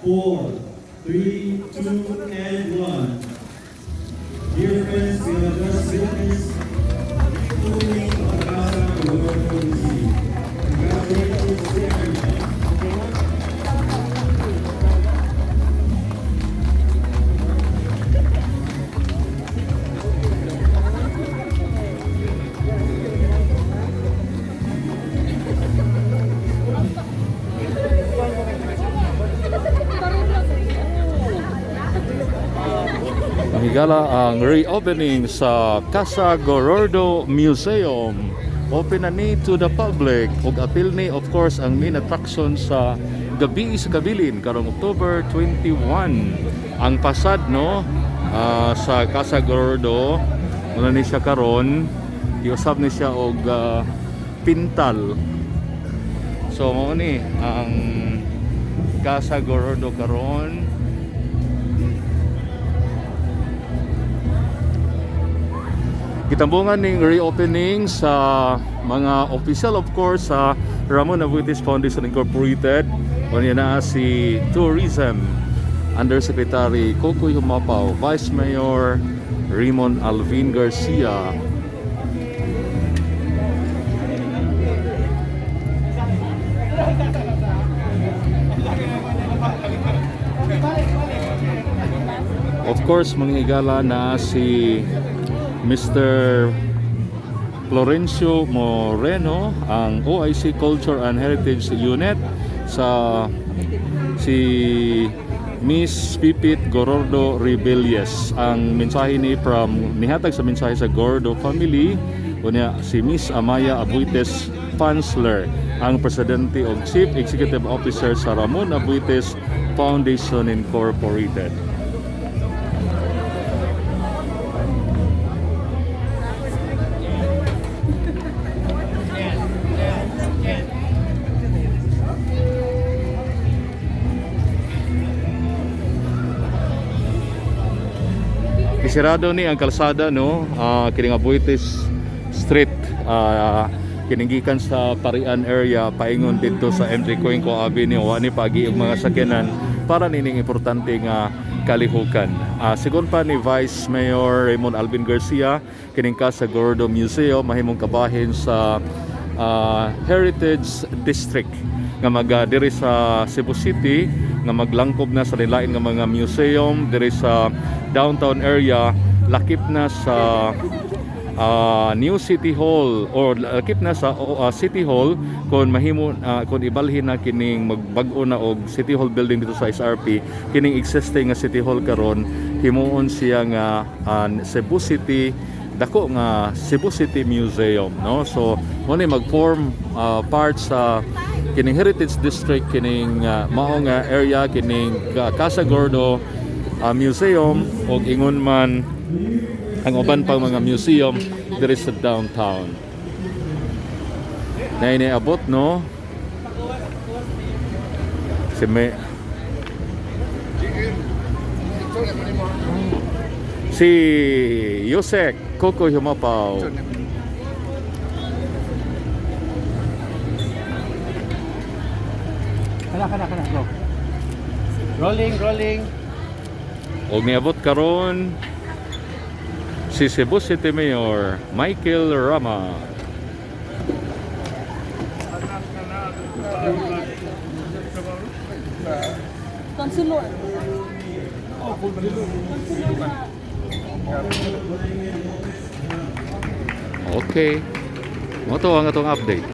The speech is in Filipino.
4, 3, 2, and 1. Dear friends, we have just witnessed the opening of the Casa Gordo Museum. Congratulations to everyone. Higala ang reopening sa Casa Gordo Museum. Open na ni to the public ug apil ni of course ang main attraction sa gabi sa Kabilin karong October 21. Ang pasad no sa Casa Gordo wala ni siya karon, iusab ni siya og pintal. So mao ni ang Casa Gordo karon. Kitambungan ning reopening sa mga official of course sa Ramon Abuites Foundation Incorporated. Unya na si Tourism Undersecretary Kokoy Humapaw, Vice Mayor Raymond Alvin Garcia. Of course, mga higala na si Mr. Florencio Moreno, ang OIC Culture and Heritage Unit, sa si Miss Pipit Gordo Rebellious. Ang mensahe ni nihatag sa mensahe sa Gordo family, unya si Miss Amaya Abuites Pansler, ang Presidente o Chief Executive Officer sa Ramon Abuites Foundation Incorporated. Isirado ni ang kalsada no, kining Abuites Street, kininggikan sa Parian area paingon dito sa M3 Cuenco Avenue, wani pagi og mga sakyanan para nining importante nga kalihukan. Sigon pa ni Vice Mayor Raymond Alvin Garcia, kining Casa Gordo Museum mahimong kabahin sa Heritage District nga diri sa Cebu City, nga maglangkob na sa lilain nga mga museum diri sa downtown area, lakip na sa New City Hall or lakip na sa City Hall kung mahimo kung ibalhin na kining magbag-o na og City Hall building dito sa SRP. Kining existing nga City Hall karon himuon siya nga Cebu City, dako nga Cebu City Museum no. So mo ni mag-form part sa kining Heritage District, kining mao nga area, kining Casa Gordo Museum, o ingon man ang uban pang mga museum diri sa downtown. Na iniabot no si Yusek Kokoy Humapaw. Kana, go. Rolling. Og niabot karon si Cebu City Mayor Michael Rama. Konsulor. Okay. Mo to ang atong update.